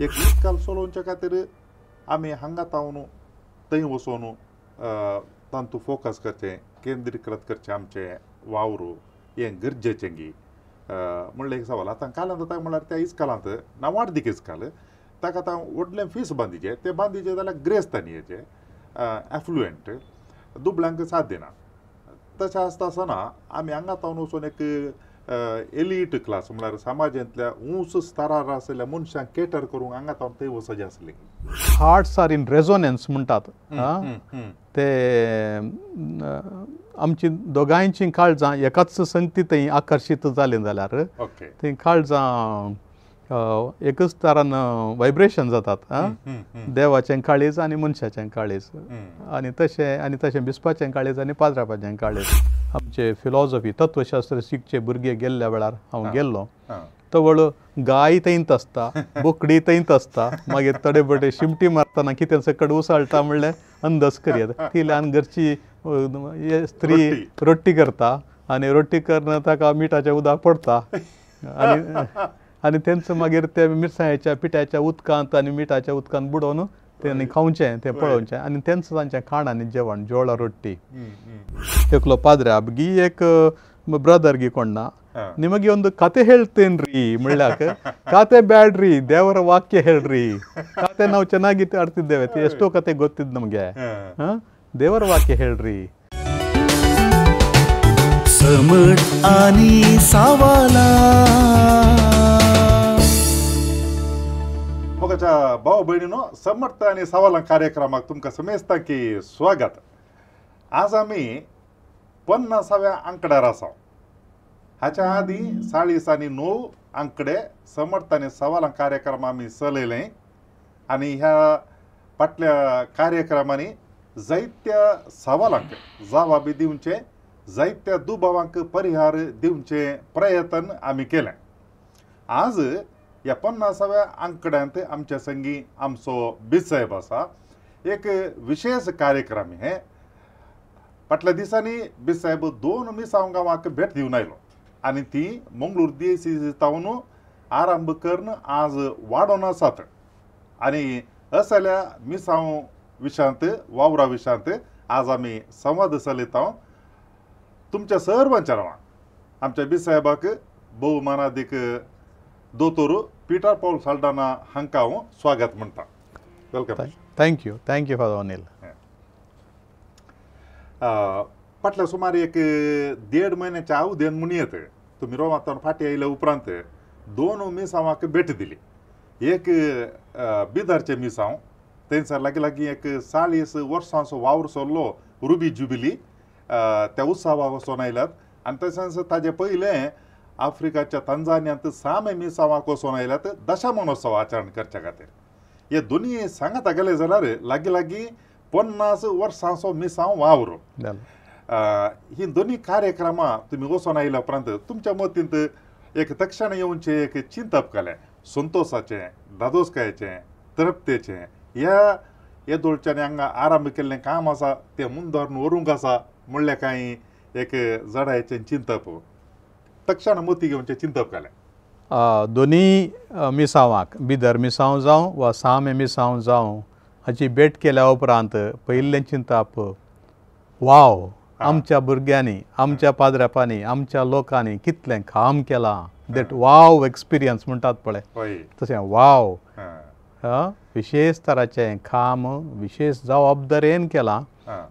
एक इस्काल सोलोंच्या खातीर आमी हांगा तावन थंय वचून तांतू फोकस करचें केंद्रीकृत करचें आमचें वावर हें गरजेचें गी म्हणलें एक सवाल आतां कालांत ताका म्हळ्यार त्या इस्कालांत नांवार्दीक इस्काल ताका आतां व्हडलें फीस बांदिचें तें बांदिचें जाल्यार ग्रेस्तानीयेचें एफ्लुएंट दुबळ्यांक साथ दिना तशें आसता आसतना आमी हांगा तावन वचून एक एलीट क्लास म्हळ्यार समाजांतल्या उंच स्तरार आशिल्ल्या मनशांक केटर करूंक हांगा तावन थंय वचचें आसलें हार्ट्स आर इन रेझोनन्स म्हणटात ते आमची दोगांयचीं काळजां एकाच संगती थंय आकर्शीत जालीं जाल्यार थंय काळजां एकच तरान वायब्रेशन जातात देवाचें काळीज आनी मनशाचें काळीज आनी तशें बिस्पाचें काळीज आनी पाद्रापाचें काळीज आमचे फिलॉसॉफी तत्वशास्त्र शिकचे भुरगे गेल्ल्या वेळार हांव गेल्लो तवळ गाय थंयच आसता बोकडी थंयच आसता मागीर तडेबडे शिमटी मारतना कितें सकट उसळटा म्हणल्यार अंदज करयत ती ल्हान घरची स्त्री रोट्टी करता आनी रोट्टी करना ताका मिठाचें उदक पडटा आनी तेंच मागीर ते मिरसांगेच्या पिठ्याच्या उदकांत आनी मिठाच्या उदकांत बुडोवन तेणी खावचें तें पळोवचें आनी तेंच तांचें खाण आनी जेवण जोळा रोट्टी एकलो पाद्र्या गी एक ಬ್ರದರ್ ಗೆ ಕೊಂಡ ನಿಮಗೆ ಒಂದು ಕತೆ ಹೇಳ್ತೇನ್ರಿ ಮುಳ್ಳಾಕ ಕತೆ ಬ್ಯಾಡ್ರಿ ದೇವರ ವಾಕ್ಯ ಹೇಳ್ರಿ ಕತೆ ನಾವು ಚೆನ್ನಾಗಿ ಆಡ್ತಿದ್ದೇವೆ ಎಷ್ಟೋ ಕತೆ ಗೊತ್ತಿದ್ ನಮಗೆ ದೇವರ ವಾಕ್ಯ ಹೇಳ್ರಿ समट आणि सावाला मोगाच्या भाऊ बहिणीनो समर्थ आणि सवालां कार्यक्रमाक तुमकां समेस्ता की स्वागत. आज आमी 50व्या अंकड्यार आसा. हाच्या आदी 40 आनी 9 अंकडे समर्थ आनी सवालां कार्यक्रम आमी चलयले आनी ह्या फाटल्या कार्यक्रमांनी जायत्या सवालांक जबाबी दिवचे जायत्या दुबावांक परिहार दिवचे प्रयत्न आमी केले. आज या 50व्या अंकड्यांत आमच्या संगी आमचो बिसाहेब आसा. एक विशेष कार्यक्रम हे फाटल्या दिसांनी बिसाहेब 2 मिसांव गांवांक भेट दिवन आयलो आनी ती मंगळूर DICC तावन आरंभ करून आज वाडोवन आसात आनी असल्या मिसांव विशयांत वावरा विशयांत आज आमी संवाद चलयता. तुमच्या सर्वांच्या नांवान आमच्या बिसाहेबाक भोवमानादीक दोतोर पीटर पौल साल्डाना हांकां हांव स्वागत म्हणटा. वेलकम. Thank you father Anil. फाटल्या सुमार एक 1.5 म्हयन्याच्या अवधेन म्हणयत तुमी रोमांतून फाटीं आयल्या उपरांत 2 मिसांवांक भेट दिली. एक बिदरचे मिसांव थंयसर लागीं एक 40 वर्सांचो वावर चल्लो रुबी जुबिली त्या उत्सवाक वचून आयल्यात आनी तशेंच ताजे पयलें आफ्रिकाच्या तंजानियांत 6 मिसांवाक वचून आयल्यात दशामानोत्सव आचरण करचे खातीर. हे दोनी सांगता गेले जाल्यार लागीं 50 वर्सांचो मिसांव वावर. ही दोनी कार्यक्रमां तुमी वचून आयल्या उपरांत तुमच्या मतींत एक तक्षण येवनचें एक चिंतप केलें संतोशाचें दादोसकायेचें तृप्तेचें ह्या येदोळच्यांनी हांगा आरंभ केल्लें काम आसा तें मुंदोरून व्हरूंक आसा म्हणलें कांय एक जडायेचें चिंतप तक्षण मती घेवनचें चिंतप केलें. दोनी मिसांवाक बिदर मिसांव जावं वा 6 मिसांव जावं हाची भेट केल्या उपरांत पयिल्लें चिंतप वाव आमच्या भुरग्यांनी आमच्या पाद्रपांनी आमच्या लोकांनी कितलें काम केलां. दॅट वाव एक्सपिरियन्स म्हणटात पळय तशें वाव विशेष तराचें काम विशेष जबाबदारेन केलां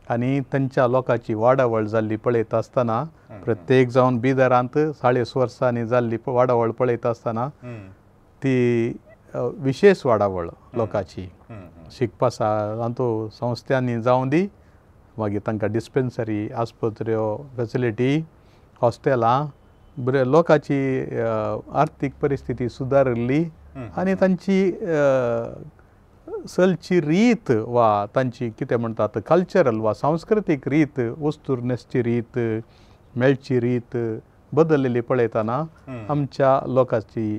आनी तांच्या लोकांची वाडावळ जाल्ली पळयत आसतना प्रत्येक जावन बिदरांत 40 वर्सांनी जाल्ली वाडावळ पळयत आसतना ती विशेष वाडावळ लोकांची शिकपा तांतू संस्थांनी जावं दी मागीर तांकां डिस्पेन्सरी आस्पत्र्यो फॅसिलिटी हॉस्टेलां बरे लोकांची आर्थीक परिस्थिती सुदारली आनी तांची चलची रीत वा तांची कितें म्हणटात कल्चरल वा सांस्कृतीक रीत वस्तूर न्हेसची रीत मेळची रीत बदललेली पळयतना आमच्या लोकांची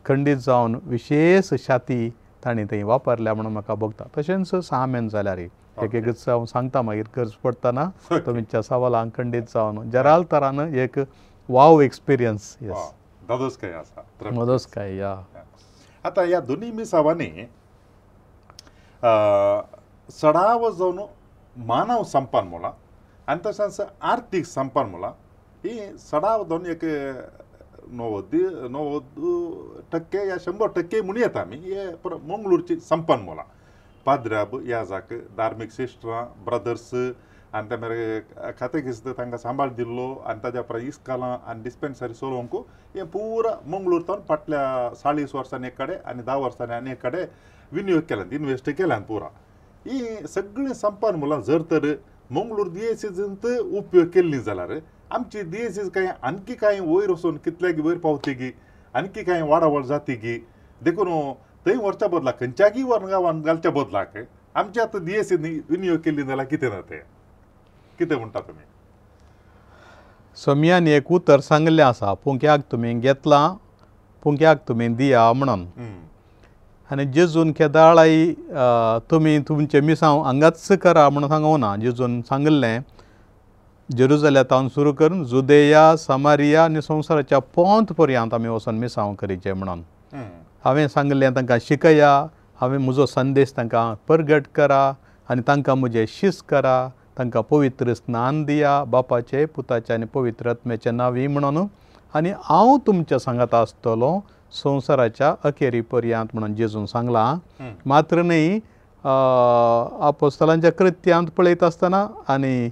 खंडीत जावन विशेष शाती तांणी थंय वापरल्या म्हणून म्हाका भोगता. तशेंच 6 जाल्यार एक हांव सांगता मागीर गरज पडटना तुमच्या सवालांक खंडीत जावन जराल तरान एक वाव एक्सपिरियन्स. दादोसकाय आसा मदोसकाय या आता ह्या दोन्ही मिसावांनी सडाव जावन मानव संपन्मूला आणि तशेंच आर्थिक संपन्मूला ही सडाव जावन एक 90% या 100% म्हणून येता आमी हे मंगळूरची संपन्मूला पाद्र्याब याजाक धार्मीक सिस्टरां ब्रदर्स आनी ते मेरे कातेकिस्त तांकां सांबाळ दिल्लो आनी ताज्या उपरांत इस्कालां आनी डिस्पेन्सरी चलोवंक हे पुरा मंगळूरतावन फाटल्या 40 वर्सांनी एक कडेन आनी 10 वर्सांनी आनी एक कडेन विनियोग केल्यात इन्वेस्ट केल्यात पुरा ही सगळीं संपन्मूलां जर तर मंगळूर DSCंत उपयोग केल्ली जाल्यार आमची DSC कांय आणखी कांय वयर वचून कितल्याक वयर पावती गी आणखी कांय वाडावळ जाती गी देखून थंय व्हरच्या बदलाक खंयच्याय गांवांत घालच्या बदलाक आमची आतां DSCनी विनियोग केल्ली जाल्यार कितें ना तें कितें म्हणटा तुमी सोमयान एक उतर सांगलें आसा पुंक्याक तुमी घेतलां पुंक्याक तुमी दिया म्हणून आनी जेजून केदाळाई तुमी तुमचे मिसांव हांगाच करा म्हणून सांगूं ना जेजून सांगलें जेरुजलेतावन सुरू करून जुदेया समारिया आनी संवसाराच्या पोंत पर्यंत आमी वचून मिसांव करीचे म्हणून हांवें सांगलें तांकां शिकया हांवें म्हजो संदेश तांकां परगट करा आनी तांकां म्हजें शिस्त करा तांकां पवित्र स्नान दिया बापाचे पुताचे आनी पवित्र आत्म्याचे नांवी म्हणून आनी हांव तुमच्या सांगात आसतलो संवसाराच्या अखेरी पर्यंत म्हणून जेजून सांगलां मात्र न्ही आपोस्तलांच्या कृत्यांत पळयत आसतना आनी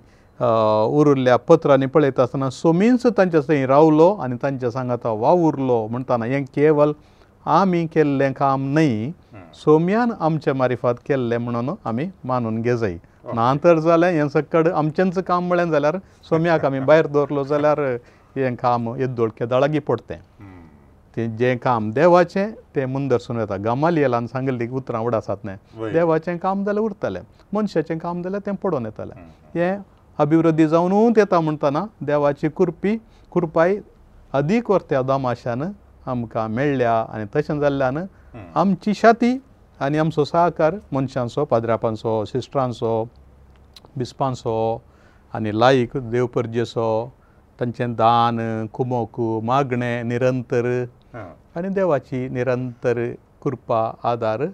उरिल्ल्या पत्रांनी पळयत आसतना सोमींच तांच्या थंय रावलो आनी तांच्या सांगाता वावुरलो म्हणटाना हें केवल आमी केल्लें काम न्ही सोम्यान आमच्या मारिफात केल्लें म्हणून आमी मानून घेजय नांतर जालें हें सकड आमचेंच काम म्हळें जाल्यार सोम्याक आमी भायर दवरलो जाल्यार हें काम येद्दोळ केदाळागी पडटें तें जें काम देवाचें तें मुंदरसून येता गमालियेलान सांगलेली उतरां उडासात न्हय देवाचें काम जाल्यार उरतलें मनशाचें काम जाल्यार तें पडोवन येतलें हें अभिवृद्धी जावनूच येता म्हणटाना देवाची कृपाय अदीक वर्त्या दामाशान आमकां मेळ्ळ्या आनी तशें जाल्ल्यान आमची शाती आनी आमचो सहकार मनशांचो पाद्रापांचो सिस्टरांचो बिस्पांचो आनी लायक देवपर्जेचो तांचें दान कुमोक मागणें निरंतर आनी देवाची निरंतर कृपा आदार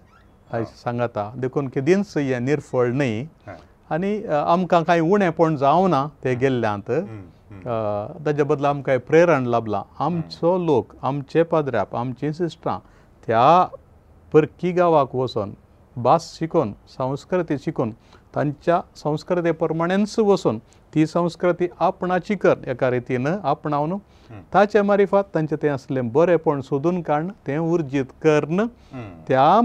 सांगता देखून केदींच हें निर्फळ न्ही आनी आमकां कांय उणेंपण जावना तें गेल्ल्यांत ताजे बदला आमकां प्रेरण लाभलां आमचो लोक आमचे पाद्र्याप आमचीं सिस्टरां त्या परकी गांवाक वचून भास शिकून संस्कृती शिकून तांच्या संस्कृते प्रमाणेच वचून ती संस्कृती आपणाची कर एका रितीन आपणावन ताचे मारिफात तांचें तें असलें बरेंपण सोदून काडन तें उर्जीत करन त्या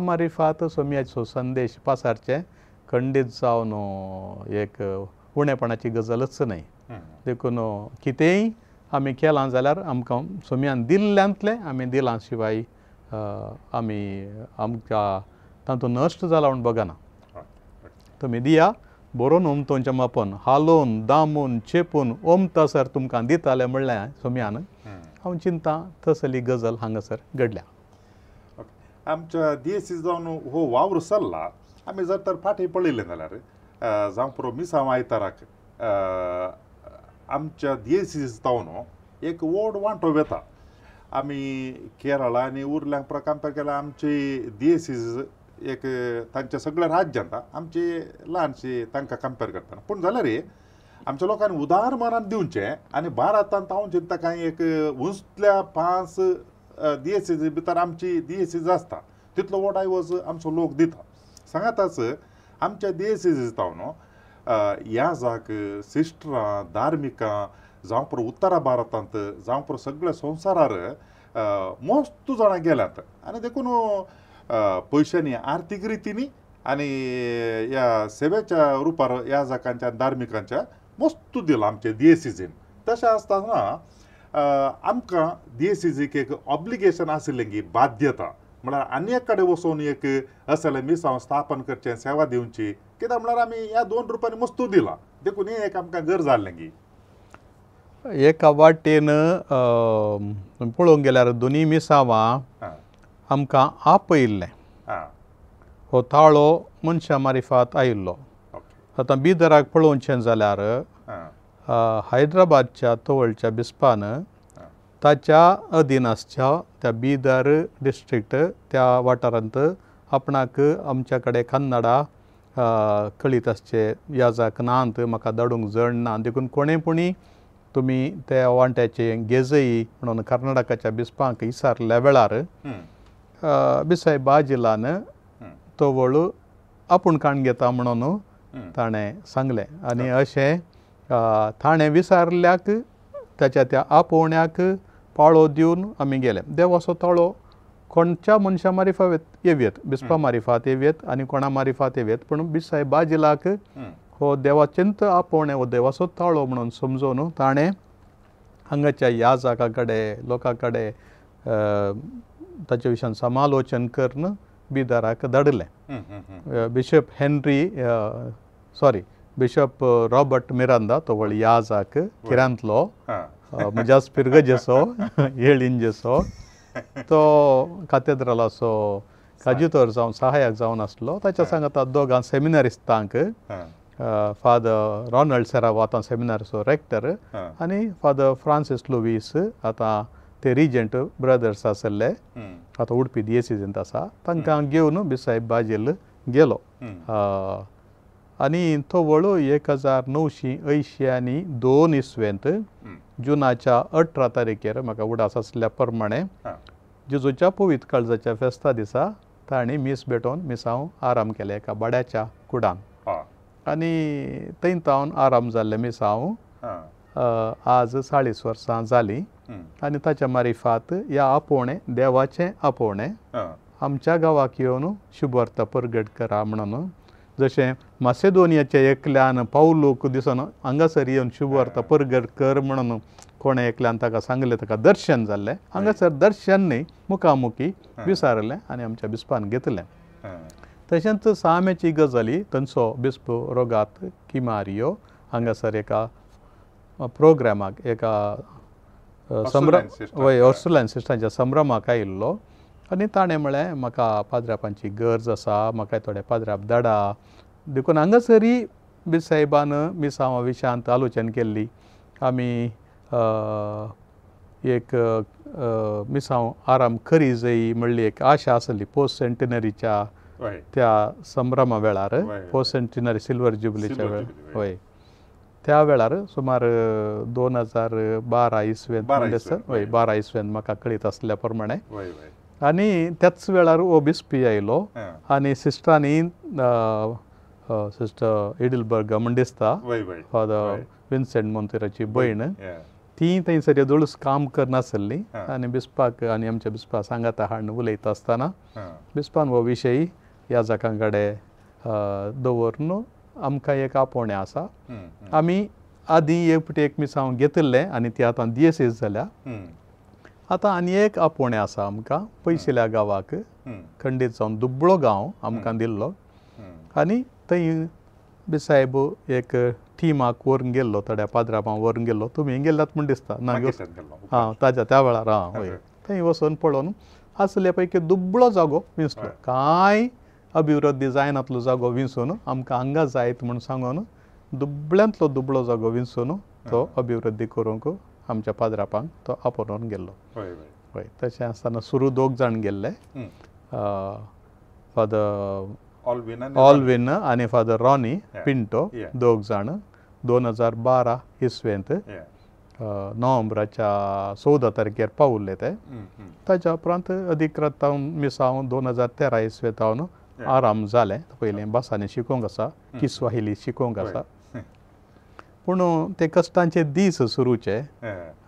मारिफात सोम्याचो संदेश पासारचे खंडीत जावन एक उणेपणाची गजालच न्हय देखून कितेंय आमी केलां जाल्यार आमकां सोम्यान दिल्ल्यांतलें आमी दिलां शिवाय आमी आमकां तातूंत नश्ट जाला म्हूण बगना तुमी दिया बरोवन ओमतोंचें मापन हालोवन दामून चेपून ओमतासर तुमकां दितालें म्हणलें सोम्यान हांव चिंता तसली गजाल हांगासर घडल्या आमच्या DSC जावन हो वावर चल्ला आमी जर तर फाटीं पळयलें जाल्यार जावं पुरो मिसांव आयताराक आमच्या DSC जावन एक व्हड वांटो वेता आमी केरळा आनी उरल्यांक कंपेर केल्यार आमची DSC एक तांच्या सगळ्या राज्यांत आमची ल्हानशी तांकां कंपेर करतना पूण जाल्यार आमच्या लोकांनी उदार मनान दिवचें आनी भारतांत हांव चिंतता कांय एक उंचल्या 5 DSC भितर आमची DSC आसता तितलो व्हड आयवज आमचो लोक दिता सांगाताच आमच्या DSC जावन ह्या जाग सिस्टरां धार्मिकां जावं पुरो उत्तरा भारतांत जावं पुरो सगळ्या संवसारार मोस्त जाणां गेल्यात आनी देखून पयशांनी आर्थीक रितीनी आनी ह्या सेवेच्या रुपार ह्या जाकांच्या धार्मिकांच्या मोस्त दिलां आमच्या DSCन तशें आसतना आमकां DSCक एक ऑब्लिगेशन आशिल्लें की बाध्यता म्हळ्यार आनी एक कडेन वचून एक असलें मिसांव स्थापन करचें सेवा दिवची कित्याक म्हळ्यार आमी ह्या 2 रुपयांनी मस्तू दिलां देखून हें एक आमकां गरज जाल्लें की एका वाटेन पळोवंक गेल्यार दोनी मिसांवां आमकां आपयिल्लें हो ताळो मनशा मारिफात आयिल्लो आतां बिदराक पळोवचें जाल्यार हैदराबादच्या तवळच्या बिस्पान ताच्या अधीनासच्या त्या बिदर डिस्ट्रिक्ट त्या वाठारांत आपणाक आमच्या कडेन कन्नडा कळीत आसचे याजाक नांत म्हाका धाडूंक जड ना देखून कोणेपुणी तुमी त्या वांट्याचे गेजई म्हणून कर्नाटकाच्या बिस्पांक इसारल्या वेळार बिसाय बाजिलान तो वळू आपूण काण घेता म्हणून ताणें सांगलें आनी अशें ताणें विसारल्याक ताच्या त्या आपोवण्याक पाळो दिवन आमी गेले. देव असो ताळो कोणच्या मनशा मारिफात येवयेत, बिस्पा मारिफात येवयेत आनी कोणा मारिफात येवयेत, पूण बिसाय बाजिलाक हो देवाचेंत आपोवणें हो देवाचो ताळो म्हणून समजून ताणें हांगाच्या याजका कडेन लोकां कडेन ताचे विशयान समालोचन करून बिदराक धाडलें. बिशप रॉबर्ट मिरांदा तो व्हड याजक किरांतलो म्हज्याच पिरगजेचो येळींजेचो तो कातेद्रलाचो काजूतोर जावन सहाय्यक जावन आसलो. ताच्या सांगात दोगां सेमिनारिस्तांक फादर रॉनल्ड सेरावो आतां सेमिनारीचो रेक्टर आनी फादर फ्रांसीस लुवीस आतां ते रिजंट ब्रदर्स आसले आतां उडपी दिएसिजींत आसा, तांकां घेवन बिसाय बाजील गेलो. आनी तो वळू 1982 इसवेंत जुनाच्या 18 तारखेर म्हाका उडास आसल्या प्रमाणे जेजूच्या पवित्र काळजाच्या फेस्ता दिसा तांणी मीस भेटोवन मिसांव आराम केले एका बड्याच्या कुडान आनी थंयतावन आराम जाल्ले मिसांव आज 40 वर्सां जालीं आनी ताच्या मारिफात ह्या आपोवणें देवाचें आपोवणें आमच्या गांवाक येवन शुभवार्ता परगट करा म्हणून जशें मासेदोनियाच्या एकल्यान पावलूक दिसून हांगासर येवन शुभवार्ता परगट कर म्हणून कोणे एकल्यान ताका सांगलें, ताका दर्शन जाल्लें. हांगासर दर्शन न्ही मुखामुखी विचारलें आनी आमच्या बिस्पान घेतलें. तशेंच सामेची गजाली थंयचो बिस्प रोगात किमारियो हांगासर एका प्रोग्रामाक एका ऑर्सुलान सिस्टरांच्या संभ्रमाक आयिल्लो आनी ताणें म्हळें म्हाका पाद्र्यापांची गरज आसा, म्हाका थोडे पाद्र्याप धाडा. देखून हांगासरी बिसायबान मिसांवा विशयांत आलोचन केल्ली. आमी एक मिसांव आराम करी जायी म्हणली एक आशा आसली पोस्ट सेंटिनरीच्या त्या संभ्रमा वेळार, पोस्ट सेंटिनरी सिल्वर जुबिलीच्या वेळार. हय, त्या वेळार सुमार 2012 इसवेंत 12 इसवेंत म्हाका कळीत आसल्या प्रमाणे आनी त्याच वेळार हो बिस्पी आयलो आनी सिस्टरांनी सिस्टर एडिलबर्ग म्हण दिसता फादर विन्सेंट मोंतेराची भयण ती थंयसर येदोळूच काम करनासली आनी बिस्पाक आनी आमच्या बिस्पाक सांगाता हाडून उलयता आसतना बिस्पान हो विशय याजकां कडेन दवरून आमकां एक आपोवणें आसा. आमी आदीं एक फावटी एक मिसांव घेतिल्लें आनी ती आतां दिएसीस जाल्या. आतां आनी एक आपोवणें आसा आमकां पयशेल्या गांवाक खंडीत जावन दुबळो गांव आमकां दिल्लो आनी थंय बिसायब एक टिमाक व्हरून गेल्लो, थोड्या पाद्रापांक व्हरून गेल्लो. तुमी गेल्ल्यात म्हण दिसता ना? ताज्या त्या वेळार हय, थंय वचून पळोवन आसले पैकी दुबळो जागो विंचलो. कांय अभिवृद्धी जायनातलो जागो विंचून आमकां हांगा जायत म्हूण सांगून दुबळ्यांतलो दुबळो जागो विंचून तो अभिवृद्धी करूंक आमच्या पाद्रापांक तो आपोवन गेल्लो. हय, तशें आसतना सुरू 2 जाण गेल्ले, फादर ऑल्विन आनी फादर रॉनी पिंटो 2 जाण 2012 इसवेंत नोव्हेंबराच्या 14 तारखेर पावुल्ले ते. ताच्या उपरांत अधिकृत मिसांव 2013 इसवेंतावन आराम जालें. पयलीं भासांनी शिकोवंक आसा, किस्वाहिली शिकोवंक आसा, पूण ते कश्टांचे दीस सुरूचे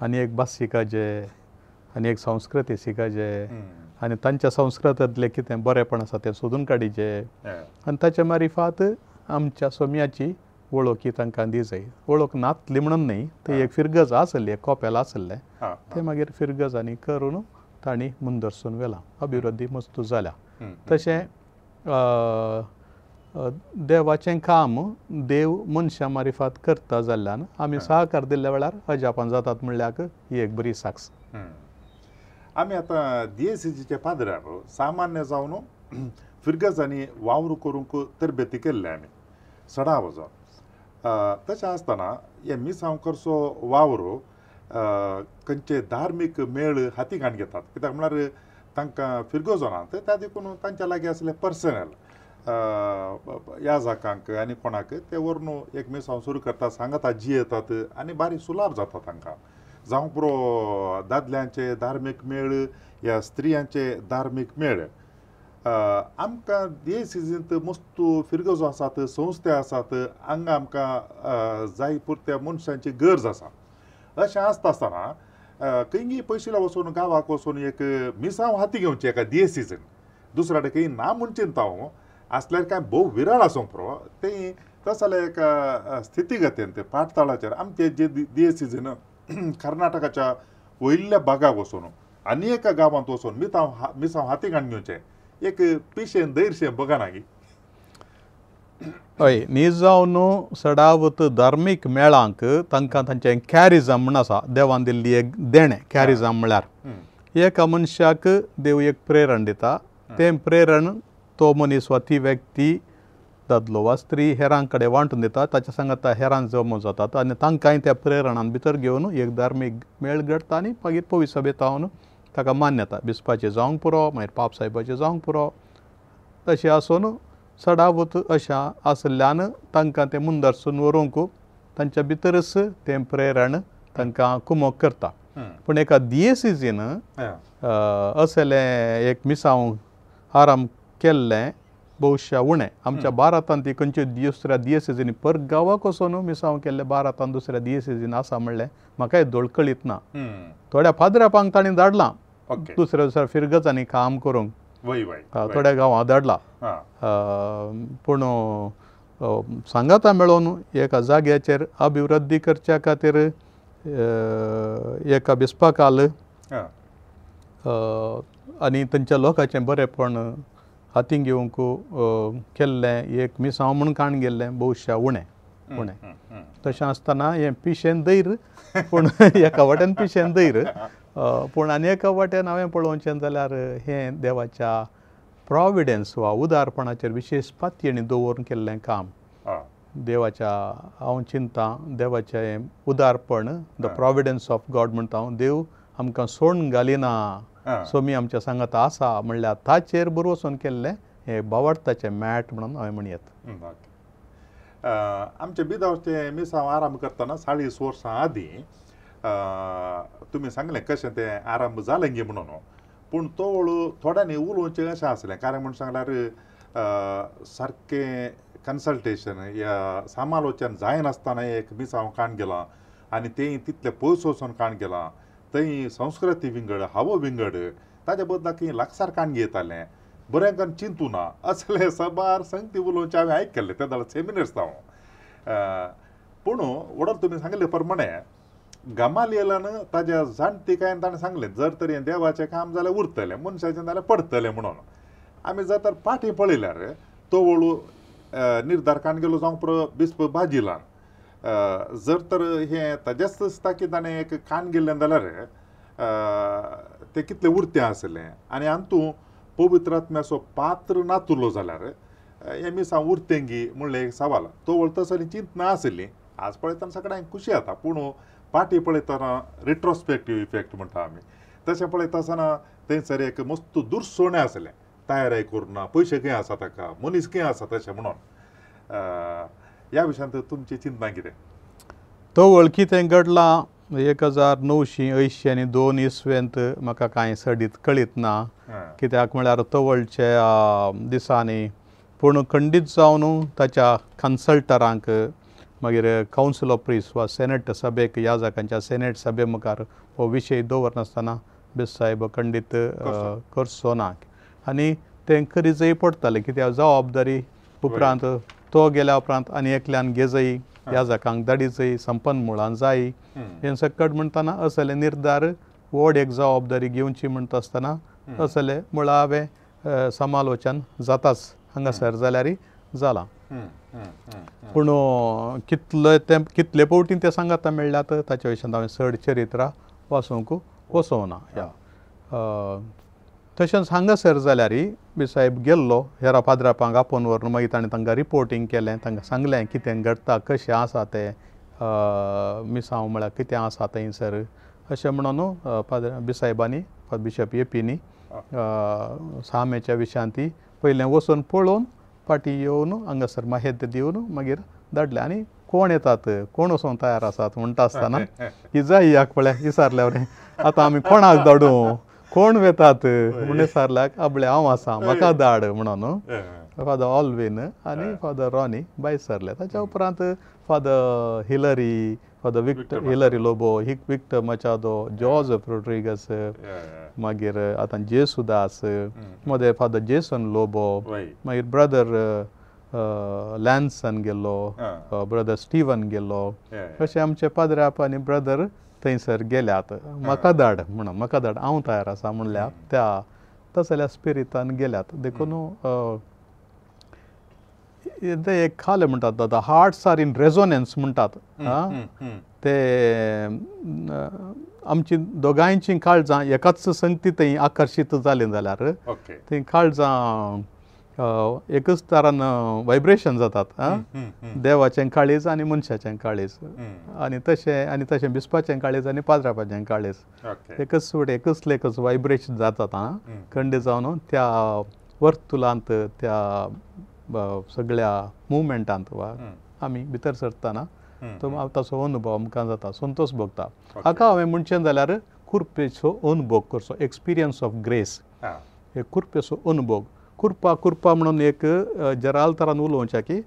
आनी एक भास शिकाचे आनी एक संस्कृती शिकाचे आनी तांच्या संस्कृतांतलें कितें बरेंपण आसा तें सोदून काडिचें आनी ताच्या मारिफात आमच्या सोम्याची वळखी तांकां दी जाय. वळख नातली म्हणून न्ही, ते एक फिरगज आसली, एक कॉपेल आसलें, ते मागीर फिरगजांनी करून तांणी मुंदरसून व्हेलां. अभिवृद्धी मस्त जाल्या. तशें देवाचें काम देव मनशा मारिफात करता जाल्ल्यान आमी सहकार दिल्ल्या वेळार अजापान जातात म्हणल्यार ही एक बरी साक्ष. आमी आतां दिएसीजीचे पाद्र्यार सामान्य जावन फिरगजांनी वावर करूंक तरबेती केल्ले आमी सडा वचोन. तशें आसतना हे मिसांवकरचो वावर खंयचे धार्मीक मेळ हातीक घेतात कित्याक म्हळ्यार तांकां फिरगोजोनांत त्या देखून तांच्या लागीं आसले पर्सनल याजकांक आनी कोणाक ते व्हरून एक मिसांव सुरू करतात सांगतात जियेतात आनी बारी सुलाभ जाता तांकां जावं पुरो दादल्यांचे धार्मीक मेळ या स्त्रियांचे धार्मीक मेळ आमकां हे सिजनत मस्तू फिरगोजो आसात संस्थे आसात हांगा आमकां जाय पुरत्या मनशांची गरज आसा अशें आसता आसतना खंयी पयशिल्या वचून गांवाक वचून एक मिसांव हाती घेवची एका दिये सिजन दुसऱ्या खंय ना म्हणचीन हांव असल्यार काय भोव विरळ आसूंक पुरो ते तस जाल्यार एका स्थितीगतीन ते पाठतळाचेर आमचे जे दिये सिजन कर्नाटकाच्या वयल्या भागाक वचून आनी एका गांवांत वचून मिसांव हातीक घेवचें एक पिशेन दैरशें बघनागी हय न्ही जावन सडावत धार्मीक मेळांक तांकां तांचें कॅरिजम म्हण आसा देवान दिल्ली एक देणें कॅरिजम म्हळ्यार एका मनशाक देव एक प्रेरण दिता तें प्रेरण तो मनीस वा ती व्यक्ती दादलो वा स्त्री हेरां कडेन वांटून दिता ताच्या सांगात हेरां जमो जातात आनी तांकांय त्या प्रेरणान भितर घेवन एक धार्मीक मेळ घडटा आनी मागीर पवित्र सभेत हांवन ताका मान्यता बिस्पाचें जावंक पुरो मागीर पाप साहेबाचें जावंक पुरो तशें आसून सडावत अशा आसल्यान तांकां तें मुंदरसून व्हरूंक तांच्या भितरच तें प्रेरण तांकां कुमक करता पूण एका दियेसिजीन असलें एक मिसांव आराम केल्लें भौशा उणें आमच्या भारतांत ती खंयच्यो दुसऱ्या दियेसिजीनी पर गांवाक वचून मिसांव केल्ले भारतांत दुसऱ्या दियेसिजीन आसा म्हणलें म्हाकाय धोळकळीत ना थोड्या फादरापांक ताणीं धाडलां दुसऱ्या फिरगजांनी काम करूंक थोड्या गांवां धाडला पूण सांगाता मेळोवन एका जाग्याचेर अभिवृद्धी करच्या खातीर एका बिस्पाकाल आनी तांच्या लोकांचें बरेंपण हातीन घेवंक केल्लें एक मिसांव म्हूण काण गेल्लें भौशा उणें तशें आसतना हें पिशेन दैर पूण एका वाटेन पिशेन दैर पूण आनी एका वाटेन हांवें पळोवचें जाल्यार हें देवाच्या प्रॉविडन्स वा उदारपणाचेर विशेश पातयेणी दवरून केल्लें काम देवाच्या हांव चिंतां देवाचें उदारपण द प्रॉविडन्स ऑफ गॉड म्हणटा हांव देव आमकां सोडून घालिना सोमी आमच्या सांगात आसा म्हणल्यार ताचेर बरोवन वचून केल्लें हें बावडताचें मॅट म्हणून हांवें म्हणयेत आमचे बिदावचे मिसांव आराम करतना 40 वर्सां आदीं तुमी सांगलें कशें तें आराम जालें गे म्हणून पूण तो थोड्यांनी उलोवचें अशें आसलें कारण म्हण सांगल्यार सारकें कन्सल्टेशन या समालोचन जायनासतना एक मिसांव काण गेलां आनी तें तितलें पयस वचून काण गेलां थंय संस्कृती विंगड हावो विंगड ताचे बदला खंय लागसार काण घेतालें बरें करून चिंतू ना असलें सबार संगती उलोवचें हांवें आयकल्लें ते जाल्यार सेमिनार्स हांव पूण वडोर तुमी सांगले प्रमाणे गमालियेलान ताज्या जाणटेकायेन ताणें सांगलें जर तर हें देवाचें काम जाल्यार उरतलें मनशाचें जाल्यार पडटलें म्हणून आमी जर तर फाटीं पळयल्यार तो वळू निर्धार काण गेलो जावं पुरो बिस्प बाजिलान जर तर हें ताजेच दिसता की ताणें एक काण गेल्लें जाल्यार तें कितलें उरतें आसलें आनी हातूंत पवित्र आत्म्याचो पात्र नातुरलो जाल्यार हें मिसांव उरतें गी म्हणलें एक सवाल तो वळ तसली चिंत ना आसली आज पळयतना सगळ्यांक खुशी जाता पूण फाटीं पळयतना रिट्रोस्पेक्टीव इफेक्ट म्हणटा आमी तशें पळयता आसतना थंयसर एक मस्त दुरसोणें आसलें तयाराय करुना पयशे खंय आसा ताका मनीस खंय आसा तशें म्हणून ह्या विशयांत तुमची चिंतना कितें तो वळखी तें घडलां 1982 इस्वेंत म्हाका कांय सडीत कळीत ना कित्याक म्हळ्यार तवळच्या दिसांनी पूण खंडीत जावन ताच्या कन्सल्टरांक मागीर कावन्सील ऑफ प्रिस्ट वा सेनेट सभेक याजकांच्या सेनेट सभे मुखार हो विशय दवरनासतना बेस साहेब खंडीत करचो ना आनी तें खरीचय पडटालें कित्याक जबाबदारी उपरांत तो गेल्या उपरांत आनी एकल्यान घेजय याजकांक धाडीचय संपन्मुळां जाय हें सकट म्हणटना असले निर्धार व्हड एक जबाबदारी घेवची म्हणटा आसतना असले मुळावें समालोचन जाताच हांगासर जाल्यारय जालां पूण कितले फावटी ते सांगाता मेळ्ळ्यात ताचे विशयान हांवें चड चरित्रां वाचूंक वचोना तशेंच हांगासर जाल्यारय बिसायब गेल्लो हेरा पाद्रापांक आपोवन व्हरून मागीर ताणें तांकां रिपोर्टींग केलें तांकां सांगलें कितें घडटा कशें आसा तें मिसांव म्हळ्यार कितें आसा थंयसर अशें म्हणून फादर बिसायबांनी बिशप एपीनी सामेच्या विशयांत ती पयलें वचून पळोवन फाटीं येवन हांगासर माहेत दिवन मागीर धाडलें आनी कोण येतात कोण वचूंक तयार आसात म्हणटा आसतना ही जाय ह्याक पळय विचारल्यार आतां आमी कोणाक धाडूं कोण वेतात म्हणून विचारल्याक आपले हांव आसा म्हाका धाड म्हणून फादर ऑल्विन आनी फादर रॉनी भायर सरले ताच्या उपरांत father Hilary father Victor Hilary Lobo Victor Machado George Rodrigues मागीर आतां जेसुदास मदें फादर जेसन लोबो मागीर ब्रदर लॅन्सन गेल्लो ब्रदर स्टीवन गेल्लो अशें आमचे पाद्र्याप आनी ब्रदर थंयसर गेल्यात म्हाका धाड म्हणून म्हाका धाड हांव तयार आसा म्हणल्यार त्या तसल्या स्पिरितान गेल्यात देखून ते एक खाले म्हणटात the hearts are in resonance म्हणटात ते आमची दोगांयची काळजां एकाच संगतींत आकर्शीत जालीं जाल्यार ती काळजां एकच तरान वायब्रेशन जातात देवाचें काळीज आनी मनशाचें काळीज आनी तशें बिस्पाचें काळीज आनी पाद्रापाचें काळीज एकच फुडें एकच लेकच वायब्रेशन जातात खंडी जावन त्या वर्तुलांत त्या सगळ्या मुवमेंटांत वा आमी भितर सरतना तो ताचो अनुभव आमकां जाता संतोश भोगता हाका हांवें म्हणचें जाल्यार कुरपेचो अनुभव करचो एक्सपिरियन्स ऑफ ग्रेस एक कुरपेचो अनुभव कुरपा म्हणून एक जराल तरान उलोवचें की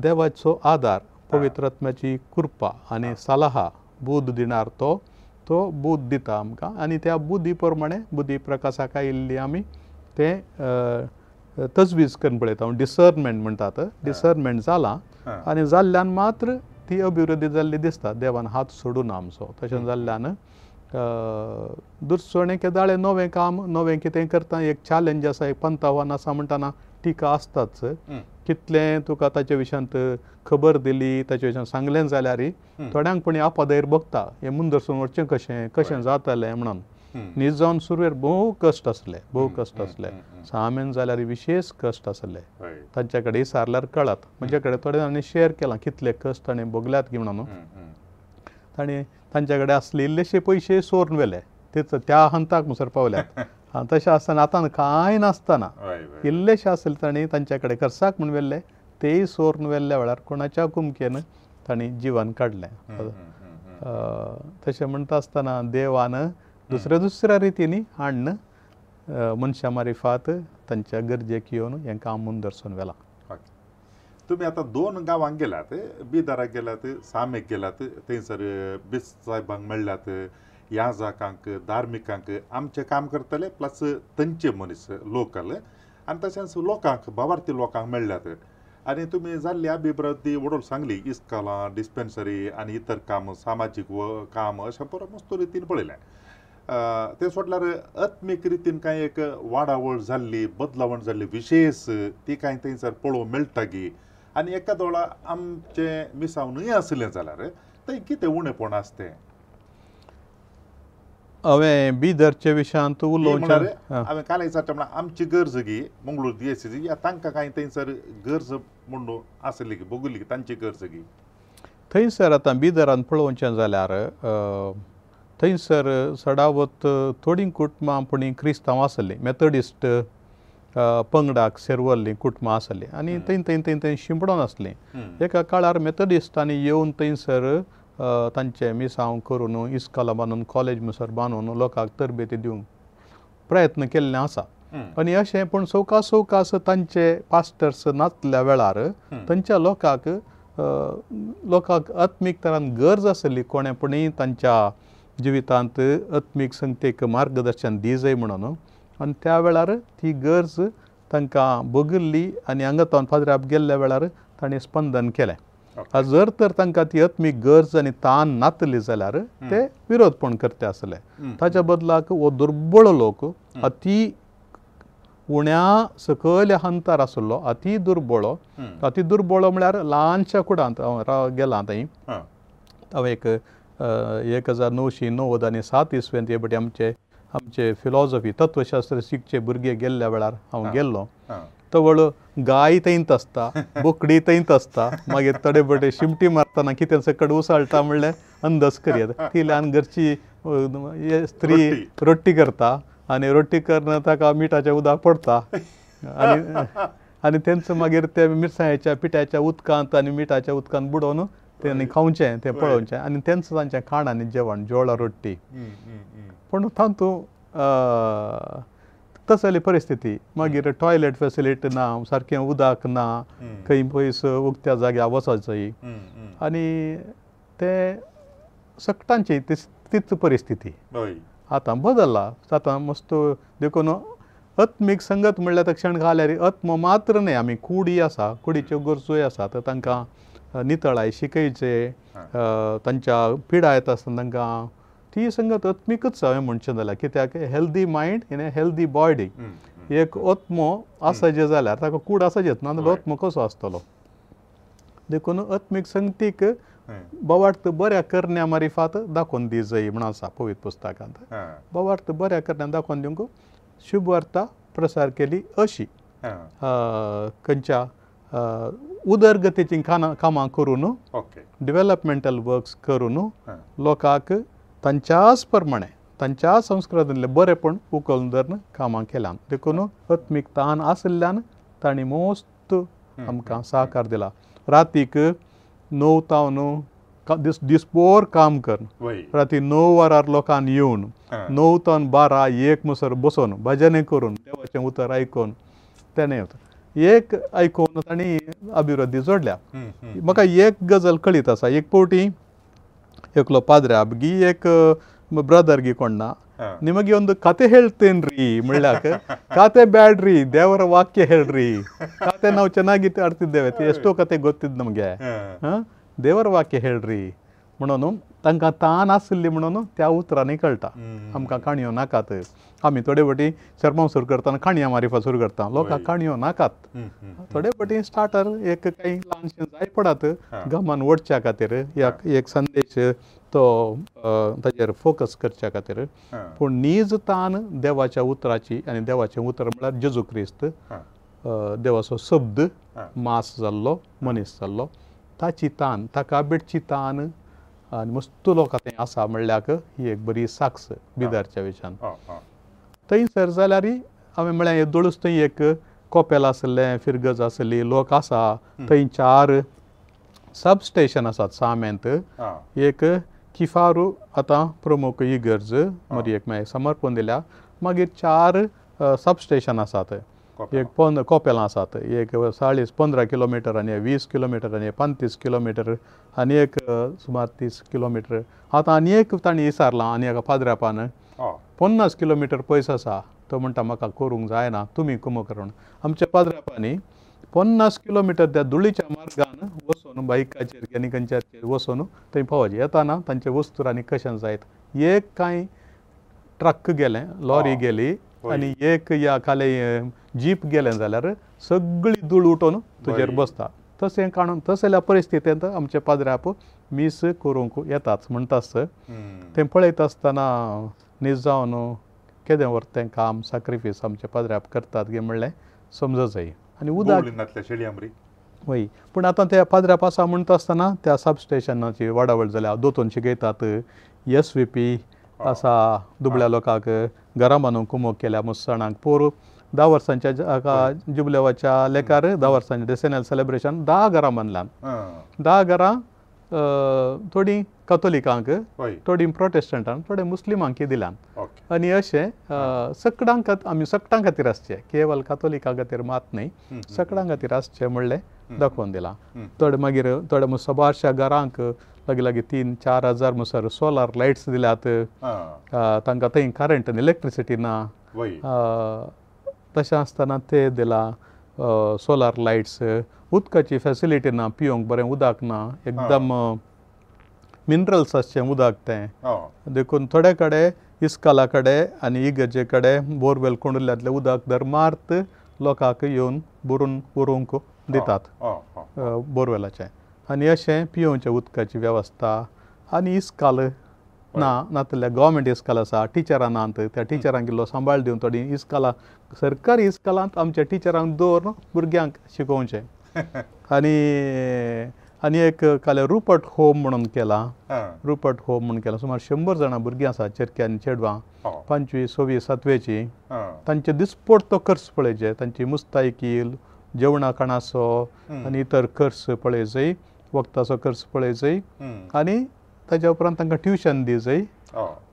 देवाचो आदार पवित्र आत्म्याची कृपा आनी सलाहा बूद दिणार तो बूद दिता आमकां आनी त्या बुद्धी प्रमाणे बुद्धी प्रकाशाक आयिल्ली आमी तें तजवीज करून पळयता डिसर्नमेंट म्हणटात डिसर्नमेंट जालां आनी जाल्ल्यान मात्र ती अभिवृद्धी जाल्ली दिसता देवान हात सोडूना आमचो तशें जाल्ल्यान दुसरें केदाळे नवें काम नवें कितें करता एक चॅलेंज आसा एक पंतावान आसा म्हणटाना टिका आसताच कितलें तुका ताचे विशयांत खबर दिली ताचे विशयांत सांगलें जाल्यार थोड्यांक पूण आपादेर बगता हें मुंदरसून वचचें कशें जातलें म्हणून न्हीद जावन सुरवेर भोव कश्ट आसले सामेन जाल्यार विशेश कश्ट आसले तांचे कडेन विचारल्यार कळत म्हजे कडेन थोडे जाणांनी शेअर केलां कितले कश्ट ताणें भोगल्यात की म्हणून ताणें तांचे कडेन आसले इल्लेशे पयशे सोरून व्हेले त्या हंताक म्हणसर पावल्यात तशें आसतना आतां कांय नासतना इल्लेशे आसले तांणी तांचे कडेन खर्चाक म्हूण व्हेल्ले तेय सोरून व्हेल्ल्या वेळार कोणाच्या कुमकेन तांणी जिवन काडलें तशें म्हणटा आसतना देवान दुसऱ्या रितीनी हाडून मनशा मारिफात तांच्या गरजेक येवन हें काम मुंदरसून व्हेलां तुमी आतां 2 गांवांक गेल्यात बिदाराक गेल्यात सामेक गेल्यात थंयसर बिस साहेबांक मेळ्ळ्यात याजाकांक धार्मिकांक आमचें काम करतले प्लस थंयचे मनीस लोकल आनी तशेंच लोकांक भावार्थी लोकांक मेळ्ळ्यात आनी तुमी जाल्ली अभिवृद्धी वडोवन सांगली इस्कॉलां डिस्पेन्सरी आनी इतर काम सामाजीक काम अशें पुरो मस्त रितीन पळयलें ते सोडल्यार आत्मीक रितीन कांय एक वाडावळ जाल्ली बदलावण जाल्ली विशेष ती कांय थंयसर पळोवंक मेळटा गी आनी एकाद वेळा आमचे मिसावनूय आसलें जाल्यार थंय कितें उणेपण आसतें हांवें बिदरचे विशयांत उलोवचें हांवें काल विचारचें म्हळ्यार आमची गरज गी मंगळूर DSC या तांकां कांय थंयसर गरज म्हणून आसली गी भोगली तांची गरज गी थंयसर आतां बिदरान पळोवचें जाल्यार थंयसर सडावत थोडीं कुटुंबां पूण क्रिस्तांव आसलीं मेथडिस्ट पंगडाक सेरवल्लीं कुटुंबां आसलीं आनी थंय शिंपडोन आसलीं एका काळार मेथडिस्टांनी येवन थंयसर तांचे मिसांव करून इस्कॉलां बांदून कॉलेज मुसर बांदून लोकांक तरबेती दिवंक प्रयत्न केल्लें आसा आनी अशें पूण सवकास तांचे पास्टर्स नासल्या वेळार तांच्या लोकांक आत्मीक तरान गरज आसली कोणें पूण तांच्या जिवितांत आत्मीक संगतेक मार्गदर्शन दी जाय म्हणून आनी त्या वेळार ती गरज तांकां भोगिल्ली आनी हांगा पाद्र्याप गेल्ल्या वेळार ताणें स्पंदन केलें जर तर तांकां ती आत्मीक गरज आनी तान नातली जाल्यार ते विरोधपण करते आसले ताच्या बदलाक हो दुर्बळ लोक अति उण्या सकयल हंतार आसलो अति दुर्बळ म्हळ्यार ल्हानशा कुडांत हांव गेलां थंय हांवें 1990 आनी 7 इसवेंत हे बटी आमचे फिलॉसॉफी तत्वशास्त्र शिकचे भुरगे गेल्ल्या वेळार हांव गेल्लो तवळ गाय थंयच आसता बोकडी थंयच आसता मागीर थोडे बटे शिमटी मारतना कितें सकट उसळटा म्हणल्यार अंदज करयत ती ल्हान घरची स्त्री रोट्टी करता आनी रोट्टी करना ताका मिठाचें उदक पडटा आनी तेंच मागीर ते मिरसांगेच्या पिठ्याच्या उदकांत आनी मिठाच्या उदकांत बुडोवन तेणी खावचें तें पळोवचें आनी तेंच तांचें खाण आनी जेवण जोळा रोट्टी पूण तातूंत तसली परिस्थिती मागीर टॉयलेट फेसिलिटी ना सारकें उदक ना खंय पयस उक्त्या जाग्यार वचचंय आनी ते सकटांची तीच परिस्थिती आतां बदलला आतां मस्त देखून आत्मीक संगत म्हणल्यार तक्षण घाल्यार आत्म मात्र न्ही आमी कुडी आसा कुडीच्यो गरजोय आसा तर तांकां नितळाय शिकयचे तांच्या पिडा येता आसतना तांकां ती संगत आत्मीकच हांवें म्हणचें जाल्यार कित्याक healthy mind in a healthy body एक आत्मो आसचे जाल्यार ताका कूड आसचेच ना जाल्यार आत्मो कसो आसतलो देखून आत्मीक संगतीक बवार्थ बऱ्या करण्या मारिफात दाखोवन दी जाय म्हण आसा पवित्र पुस्तकांत बवार्थ बऱ्या करण्या दाखोवन दिवंक शुभ वार्ता प्रसार केली अशी खंयच्या उदरगतीची कामां करून डेव्हलपमेंटल वर्क्स करून लोकांक तांच्याच प्रमाणे तांच्या संस्कृतींतलें बरेपण उखलून धरून कामां केल्यान देखून आत्मीक तान आशिल्ल्यान तांणी मोस्त आमकां सहकार दिला रातीक 9 तावन दिसभर काम कर राती 9 वरार लोकांक येवन 9 तावन 12 1 म्हणसर बसून भजने करून देवाचें उतर आयकून तेणें एक आयकून तांणी अभिवृद्धी जोडल्या म्हाका एक गजाल कळीत आसा एक फावटी एकलो पाद्र्या गी एक ब्रदर गी कोण ना ನಿಮಗೆ ಒಂದು ಕತೆ ಹೇಳ್ತೇನ್ರಿ ಮುಳ್ಳಾಕ ಕತೆ ಬ್ಯಾಡ್ರಿ ದೇವರ ವಾಕ್ಯ ಹೇಳ್ರಿ ಕತೆ ನಾವು ಚೆನ್ನಾಗಿ ಆಡ್ತಿದ್ದೇವೆ ಎಷ್ಟೋ ಕತೆ ಗೊತ್ತಿದ್ದು ನಮಗೆ ದೇವರ वाक्य ಹೇಳ್ರಿ म्हणून तांकां तान आसली म्हणून त्या उतरांनी कळटा आमकां काणयो नाकात आमी थोडे फावटी शर्मा सुरू करतना काणयां मारिफा सुरू करता लोकांक काणयो नाकात थोडे फावटी स्टार्टर एक काही ल्हानशें जाय पडात गमान ओडच्या खातीर एक संदेश तो ताचेर फोकस करच्या खातीर पूण नीज तान देवाच्या उतराची आनी देवाचें उतर म्हळ्यार जेजू क्रिस्त देवाचो शब्द मास जाल्लो मनीस जाल्लो ताची तान ताका बेटची तान आनी मस्त लोकां थंय आसा म्हणल्यार ही एक बरी साक्ष बिदरच्या विशयान थंयसर जाल्यार हांवें म्हळ्यार दोळूच थंय एक कोपेल आसलें फिरगज आसली लोक आसा थंय 4 सब स्टेशन आसात सामेंत एक किफारू आतां प्रमुख इगर्ज मरयेक मागीर समर्पण दिल्या मागीर 4 सब स्टेशन आसात एक कोपेलां आसात एक 15 किलोमिटर आनी 20 किलोमिटर आनी 35 किलोमिटर आनी एक सुमार 30 किलोमिटर आतां आनी एक तांणी विचारलां आनी एका पाद्र्यापान 50 किलोमिटर पयस आसा तो म्हणटा म्हाका करूंक जायना तुमी कुंभकर्ण आमच्या पाद्र्यापांनी 50 किलोमिटर त्या धुळीच्या मार्गान वचून बायकाचेर आनी खंयच्याचेर वचून थंय पावचे येताना तांचे वस्तूर आनी कशें जायत एक कांय ट्रक गेलें लॉरी गेली आनी एक या खाले जीप गेलें जाल्यार सगळी धूळ उठोवन तुजेर बसता तशें काणून तसल्या परिस्थितींत आमचे पाद्र्याप मीस करूंक येताच म्हणटाच तें पळयत आसतना न्हीज जावन केदें व्हर तें काम सॅक्रिफीस आमचे पाद्र्याप करतात गे म्हणलें समजत जाय आनी उदक वय पूण आतां त्या पाद्र्याप आसा म्हणटा आसतना त्या सब स्टेशनाची वाडावळ जाल्या दोतोन शिकयतात SVP आसा दुबळ्या लोकांक घरां बांदूंक कुमोग केल्या मुसणांक पोर 10 वर्सांच्या जुबलेवाच्या लेकार 10 वर्सांचें डेसेनल सेलेब्रेशन 10 घरां बांदल्यान 10 घरां थोडीं कॅथोलिकांक थोडीं प्रोटेस्टंटांक थोडे मुस्लिमांक दिल्यान आनी अशें सकडांक आमी सकटां खातीर आसचे केवल कॅथोलिकां खातीर मात न्ही सकडां खातीर आसचें म्हणलें दाखोवन दिलां थोडे मागीर थोडे बारश्या घरांक लागीं 3-4 हजार म्हणसर सोलार लायट्स दिल्यात तांकां थंय करंट आनी इलेक्ट्रिसिटी ना तशें आसतना ते दिलां सोलार लायट्स उदकाची फेसिलिटी ना पिवंक बरें उदक ना एकदम मिनरल्स आसचें उदक तें देखून थोडे कडेन इस्काला कडेन आनी इगर्जे कडेन बोरवेल कोंडिल्ल्यांतलें उदक दर मार्त लोकांक येवन भरून व्हरूंक दितात बोरवेलाचें आनी अशें पिवोवच्या उदकाची वेवस्था आनी इस्काल ना नातल्या गव्हर्मेंट इस्कॉल आसा टिचरां नात त्या टिचरांक इल्लो सांबाळ दिवन थोडी इस्कॉलां सरकारी इस्कॉलांत आमच्या टिचरांक दवरून भुरग्यांक शिकोवचें आनी एक काल रुपर्ट होम म्हणून केला रुपर्ट होम म्हणून केला सुमार 100 जाणां भुरगीं आसात चेडक्यां आनी चेडवां 25, 26, 27ची तांचे दिसपट तो खर्च पळयचे तांची मुस्तायकी जेवणा खाणाचो आनी इतर खर्च पळयचय वखदाचो खर्च पळयचय आनी ताच्या उपरांत तांकां ट्युशन दिवचय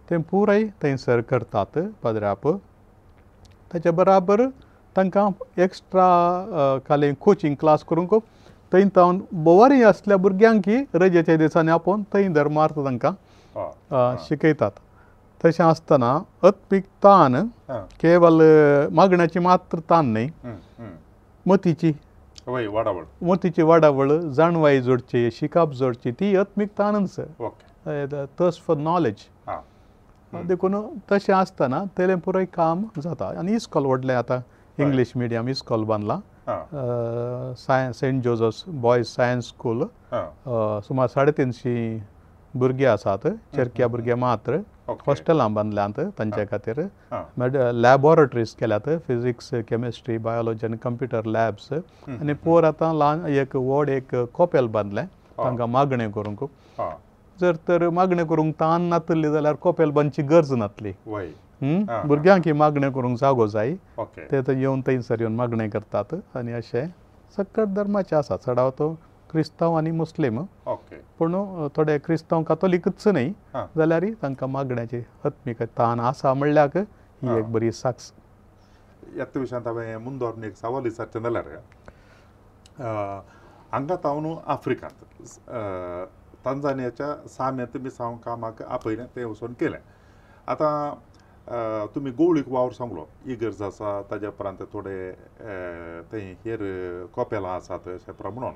तें पुराय थंयसर करतात पदराप ताच्या बराबर तांकां एक्स्ट्रा काले कोचिंग क्लास करूंक थंय तावन बोवारी आसल्या भुरग्यांकी रजेच्या दिसांनी आपोवन थंय धर्मार्थ तांकां शिकयतात तशें आसतना अत्मीक तान केवल मागण्याची मात्र तान न्ही मतीची वाडावळ जाणवाई जोडची शिकप जोडची ती अत्मीक तानच थर्स्ट फॉर नॉलेज देखून तशें आसतना तेलें पुराय काम जाता आनी इस्कॉल व्हडलें आतां इंग्लीश मिडियम इस्कॉल बांदलां Saint Joseph's boys science school सुमार 350 भुरगीं आसात चेडक्या भुरगे मात्र हॉस्टेलां बांदल्यांत तांचे खातीर लॅबॉरेटरीज केल्यात फिजिक्स केमिस्ट्री बायोलॉजी आनी कंप्युटर लॅब्स आनी पोर आतां ल्हान एक व्हड एक कोपेल बांदलें तांकां मागणें करूंक जर तर मागणें करूंक तान नातली जाल्यार कोपेल बांदची गरज नातली भुरग्यांक ही मागणें करूंक जागो जाय ते येवन थंयसर येवन मागणें करतात आनी अशें सकट धर्माचे आसा चडाव तो क्रिस्तांव आनी मुस्लीम पूण थोडे क्रिस्तांव कातोलीकच न्ही जाल्यार तांकां मागण्याची आत्मीक तान आसा म्हणल्यार ही एक बरी साक्ष ह्या विशयांत हांवें मुंदोर एक सवाल विचारचें जाल्यार हांगा तावन आफ्रिकांत तांजानियाच्या साम्यांत मिसांव कामाक आपयलें तें वचून केलें आतां तुमी गवळीक वावर सांगलो इगर्ज आसा ताज्या उपरांत थोडे थंय हेर कोपेलां आसात अशें प्रमाण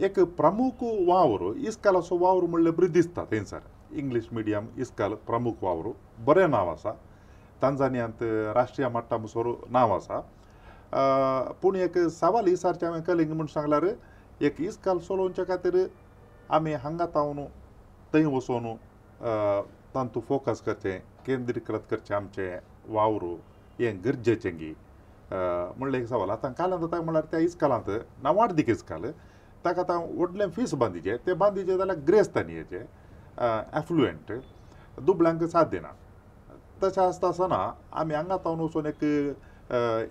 एक प्रमुख वावर इस्कॉलाचो वावर म्हणल्यार बरी दिसता थंयसर इंग्लीश मिडियम इस्कॉल प्रमुख वावर बरें नांव आसा तांजानियांत राष्ट्रीय मट्टा मुसोर नांव आसा पूण एक सवाल विचारचें हांवें केलें म्हूण सांगल्यार एक इस्कॉल चलोवचे खातीर आमी हांगा तावन थंय वचून तांतू फोकस करचें केंद्रीकृत करचें आमचें वावर हें गरजेचें गी म्हणलें एक सवाल आतां कालांत ताका म्हळ्यार त्या इस्कॉलांत नांवार्दीक इस्कॉल ताका आतां व्हडलें फीस बांदिचें तें बांदिचें जाल्यार ग्रेस्तानियेचें एफ्लुएंट दुबळ्यांक साथ दिना तशें आसतना आमी हांगा तावन वचून एक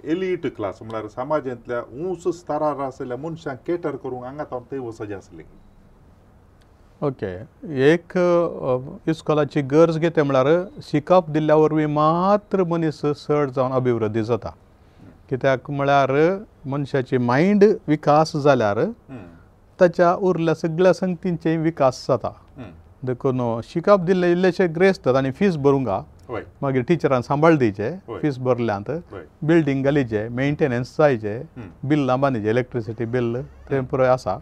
एलीट क्लास म्हळ्यार समाजांतल्या उंच स्तरार आशिल्ल्या मनशांक केटर करूंक हांगा तावन थंय वचचें आसलें ओके एक इस्कॉलाची गरज घेते म्हळ्यार शिकप दिल्ल्या वरवीं मात्र मनीस चड जावन अभिवृद्धी जाता कित्याक म्हळ्यार मनशाची मायंड विकास जाल्यार ताच्या उरल्या सगळ्या संगतींचेय विकास जाता देखून शिकप दिल्ले इल्लेशे ग्रेस्त आनी फीस भरूंक मागीर टिचरान सांबाळ दिवचे फीस भरल्यांत बिल्डींग घालीचे मेंटेनन्स जायचे बिल्लां बांदिचे इलेक्ट्रिसिटी बिल तें पुराय आसा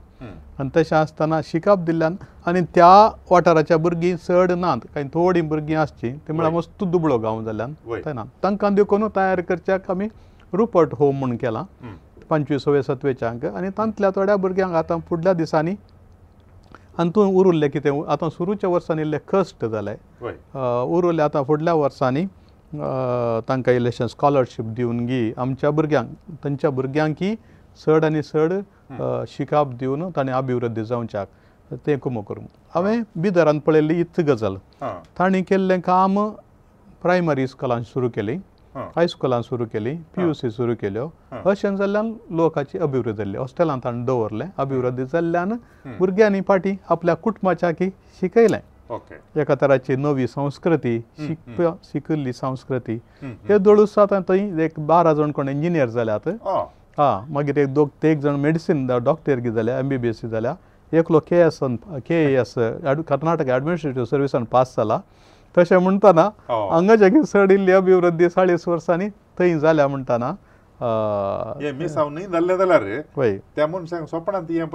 आनी तशें आसतना शिकप दिल्ल्यान आनी त्या वाठाराच्या भुरगीं चड नात कांय थोडीं भुरगीं आसची ते म्हळ्यार मस्त दुबळो गांव जाल्यान थंय ना तांकां देखून तयार करच्याक आमी रुपर्ट होम म्हणून केलां 25, 27च्यांक आनी तांतल्या थोड्या भुरग्यांक आतां फुडल्या दिसांनी आनी तूं उरिल्लें कितें आतां सुरूच्या वर्सांनी इल्लें कश्ट जालें उरिल्लें आतां फुडल्या वर्सांनी तांकां इल्लेशें स्कॉलरशीप दिवन गी आमच्या भुरग्यांक तांच्या भुरग्यांकी चड आनी चड शिकप दिवन ताणें अभिवृद्धी जावच्याक तें कुमो करूंक हांवें बिदरांत पळयल्ली इतली गजाल तांणी केल्लें काम प्रायमरी इस्कॉलांत सुरू केली हायस्कुलांत सुरू केली PUC सुरू केल्यो अशें जाल्ल्यान लोकांची अभिवृद्धी जाल्ली हॉस्टेलांत ताणें दवरलें अभिवृद्धी जाल्ल्यान भुरग्यांनी फाटीं आपल्या कुटुंबाच्याकी शिकयलें एका तराची नवी संस्कृती शिकिल्ली संस्कृती हे दळूस आतां थंय एक 12 जाण कोण इंजिनियर जाल्यात मागीर एक जाण मेडिसीन डॉक्टर कितें जाल्या MBBS जाल्या एकलो KAS कर्नाटक एडमिनिस्ट्रेटिव्ह सर्विसान पास जाला तशें म्हणटाना हांगाच्या की चड इल्ली अभिवृद्धी 40 वर्सांनी थंय जाल्या म्हणटाना मिसाव न्ही जाल्लें जाल्यार हय त्या मनशांक स्वप्नांत हें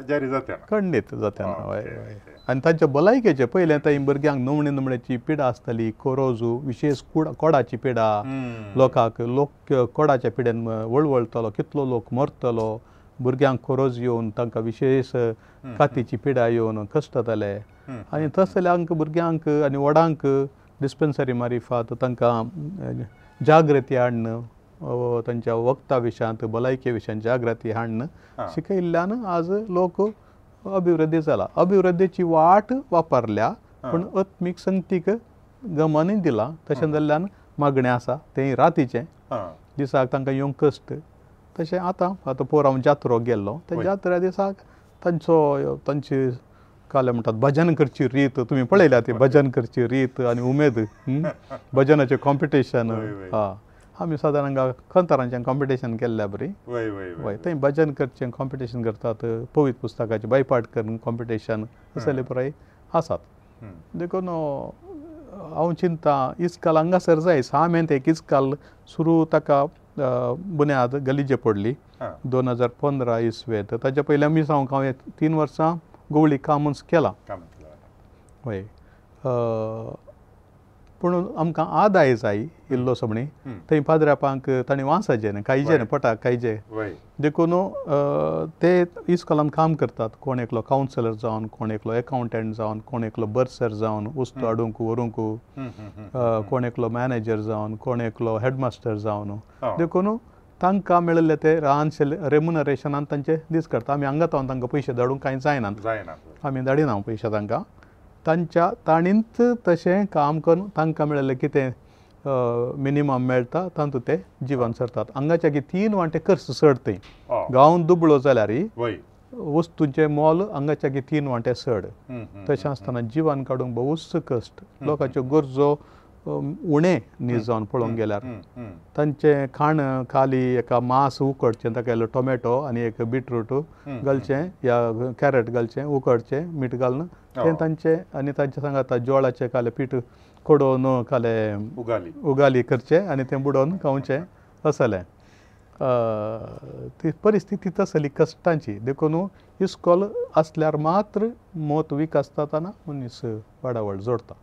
जारी जाता खंडीत जाता हय आनी तांच्या भलायकेचें पयलें थंय भुरग्यांक नवण्यांची पिडा आसताली कोरोजू विशेश कोडाची पिडा लोक कोडाच्या पिड्यान वळवळटलो कितलो लोक मरतलो भुरग्यांक खोरोज येवन तांकां विशेश कातीची पिडा येवन कश्ट जाले आनी तसल्यांक भुरग्यांक आनी व्हडांक डिस्पेन्सरी मारिफात तांकां जागृती हाडन तांच्या वखदा विशयांत भलायके विशयांत जागृती हाडन शिकयिल्ल्यान आज लोक अभिवृद्धी जाला. अभिवृद्धीची वाट वापरल्या पूण आत्मीक संगतीक गमनूय दिला. तशें जाल्ल्यान मागणें आसा तें रातीचें दिसाक तांकां येवंक कश्ट. तशें आतां पोर हांव जात्रो गेल्लो त्या जात्रा दिसाक तांची काले म्हणटात भजन करची रीत तुमी पळयल्या ती भजन करची रीत आनी उमेद भजनाचें कॉम्पिटिशन. आमी सादारण हांगा खंतारांचें कॉम्पिटिशन केल्ल्या बरी वय थंय भजन करचें कॉम्पिटिशन करतात. पवित्र पुस्तकाचें बायपाट करून कॉम्पिटिशन असले पुराय आसात. देखून हांव चिंता इस्काल हांगासर जाय. 6 मेंत एक इस्काल सुरू ताका बुन्याद गलिजे पडली 2015 इस्वेंत. ताच्या पयल्या मिसांक हांवें 3 वर्सां गवळी कामूच केलां वय. पूण आमकां आदाय जाय इल्लो समणी. थंय पाद्र्यापांक ताणें वांसाचें न्ही कायजे न्ही पटाक कायजे देखून ते इस्कॉलान काम करतात. कोण एकलो कावन्सिलर जावन कोण एकलो एकावंटंट जावन कोण एकलो बर्सर जावन वस्तू हाडूंक व्हरूंक कोण एकलो मॅनेजर जावन कोण एकलो हेडमास्टर जावन देखून तांकां मेळिल्लें ते रानशे रेम्युनरेशनान तांचे दीस काडटा. आमी हांगा तावन तांकां पयशे धाडूंक कांय जायना. आमी धाडिना पयशे तांकां. तांणींच तशें काम करून तांकां मेळिल्लें कितें मिनिमम मेळटा तातूंत ते जिवन सरतात. हांगाच्या 3 वांटे खर्च चड थंय. गांव दुबळो जाल्यारय वस्तूंचें मोल हांगाच्या 3 वांटे चड. तशें आसतना जिवन काडूंक भोवूच कश्ट. लोकांच्यो गरजो उणें न्ही जावन पळोवंक गेल्यार तांचें खाण खाली एका मांस उकडचें ताका इल्लो टोमॅटो आनी एक बिटरूट घालचें या कॅरट घालचें उकडचें मीठ घालून तें तांचें आनी तांचे सांगात जोळाचें काले पीठ खोडोवन काले उगाली करचें आनी तें बुडोवन खावचें असलें. ती परिस्थिती तसली कश्टांची. देखून इस्कॉल आसल्यार मात्र मोत विकासताना मनीस वाडावळ जोडटा.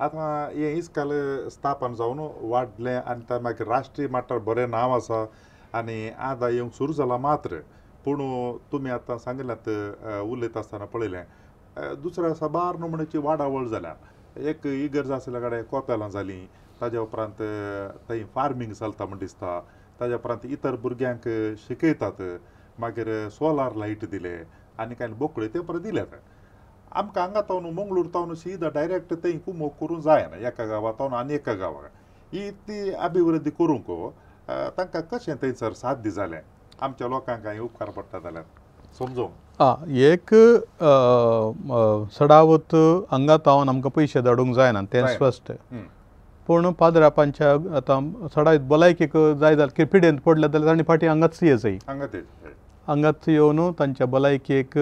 आतां हें इस्कॉल स्थापन जावन वाडलें आनी तां मागीर राष्ट्रीय मट्टार बरें नांव आसा आनी आदां येवंक सुरू जाला मात्र. पूण तुमी आतां सांगिल्ल्यात उलयता आसतना पळयलें दुसऱ्या साबार नमुन्याची वाडावळ जाल्या. एक इगर्ज आसल्या कडेन कोपेलां जालीं. ताज्या उपरांत थंय फार्मींग चलता म्हण दिसता. ताज्या उपरांत इतर भुरग्यांक शिकयतात. मागीर सोलार लायट दिले आनी कांय बोकळे ते परत दिल्यात. आमकां हांगा तावन मंगळूर तावन सीदा डायरेक्ट थंय कुमोग करूंक जायना. एका गांवां तावन आनी एका गांवाक ही ती अभिवृद्धी करूंक तांकां कशें थंयसर साध्य जालें. आमच्या लोकांक कांय उपकार पडटा जाल्यार समजोवंक. एक सडावत हांगा तावन आमकां पयशे धाडूंक जायना तें स्पश्ट. पूण पाद्रापांच्या आतां सडायत भलायकेक जाय जाल्यार पिडेंत पडले जाल्यार तांणी फाटीं हांगाच येयचंय. हांगाच येवन तांच्या भलायकेक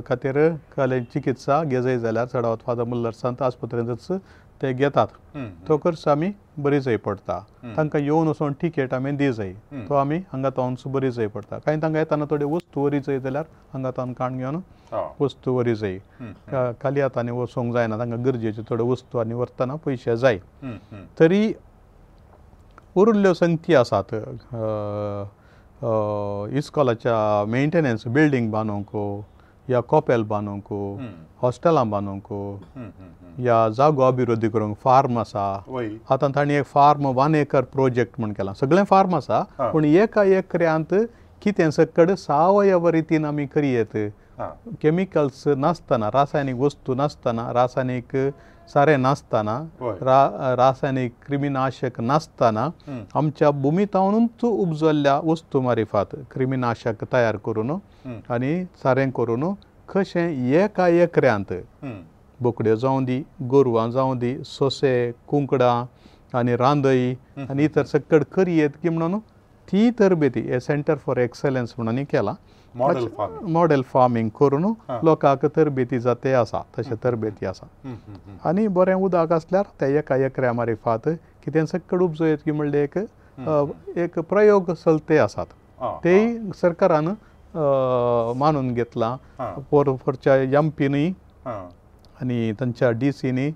खातीर काले चिकित्सा घेजय जाल्यार सडावत फादर मुल्लर संत आस्पत्रेंतच ते घेतात. तो खर्च आमी बरी जाय पडटा. तांकां येवन वचून टिकेट आमी दी जाय. तो आमी हांगा तावन बरी जाय पडटा. कांय तांकां येताना थोड्यो वस्तू वरी जाय जाल्यार हांगा तावन काण घेवन वस्तू वरी जाय. खाली हातांनी वचोंक जायना. तांकां गरजेच्यो थोड्यो वस्तू आनी व्हरतना पयशे जाय. तरी उरिल्ल्यो संगती आसात इस्कॉलाच्या मेंटेनन्स बिल्डींग बांदूंक या कोपेल बांदूंक हॉस्टेलां बांदूंक या जागो अभिवृद्धी करूंक फार्म आसा. आतां तांणी एक फार्म 1 एकर प्रोजेक्ट म्हूण केला. सगळें फार्म आसा पूण एका एकऱ्यांत कितें सकड सावयव रितीन आमी करियेत. केमिकल्स नासतना रासायनीक वस्तू नासतना रासायनीक सारें नासतना रासायनीक क्रिमीनाशक नासतना आमच्या भुमीतावनूच उपजल्ल्या वस्तू मारिफात क्रिमीनाशक तयार करून आनी सारें करून कशें एका एकऱ्यांत बोकड्यो जावं दी गोरवां जावं दी सोंसे कुंकडां आनी रांदय आनी इतर सकड करियेत की म्हणून ती तरबेती हे सेंटर फॉर एक्सलन्स म्हणून केला. मॉडेल फार्मींग करून लोकांक तरबेती जाते आसा तशें तरबेती आसा. आनी बरें उदक आसल्यार त्या एका एकऱ्या मारिफात कितें सकड उपजयत की म्हणले एक प्रयोग चलते आसात. तेय सरकारान मानून घेतला. पोरच्या एमपीनी आनी तांच्या डीसीनी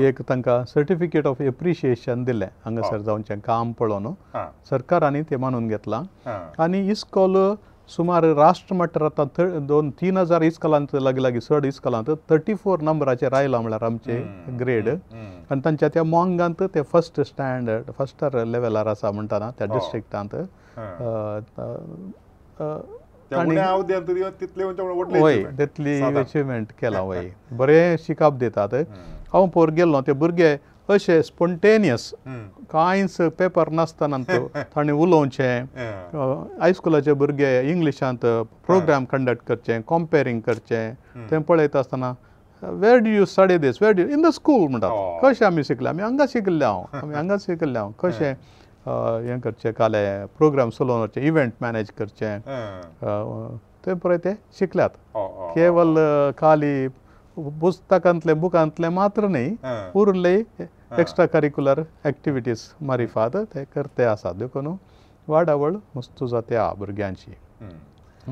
एक तांकां सर्टिफिकेट ऑफ एप्रिशिएशन दिलें हांगासर जावनचें काम पळोवन सरकारांनी तें मानून घेतलां. आनी इस्कॉल सुमार राष्ट्र मट्टार आतां 2-3,000 इस्कॉलांत लागीं चड इस्कॉलांत 34 नंबराचेर आयला म्हळ्यार आमचे ग्रेड आनी तांच्या त्या मोंगांत ते फर्स्ट स्टँडर्ड फर्स्टर लेवलार आसा म्हणटाना त्या डिस्ट्रिक्टांत वय तितली अचिवमेंट केला वय बरें शिकप दितात हांव पयर गेल्लो ते भुरगे अशे स्पोंटेनियस कांयच पेपर नासतना ताणें उलोवचें हायस्कुलाचे भुरगे इंग्लिशांत प्रोग्राम कंडक्ट करचें कॉम्पेरींग करचें तें पळयता आसतना where do you study this where do in the school म्हणटात कशें आमी शिकले आमी हांगा शिकले आमी हांगा शिकले कशें हें करचें काले प्रोग्राम चलोवचे इव्हेंट मॅनेज करचें तें पळय ते शिकल्यात केवल खाली पुस्तकांतले बुकांतले मात्र न्ही उरले एक्स्ट्रा करिक्युलर एक्टिविटीज मारिफात ते करते आसात देखून वाडावळ मस्त जाता भुरग्यांची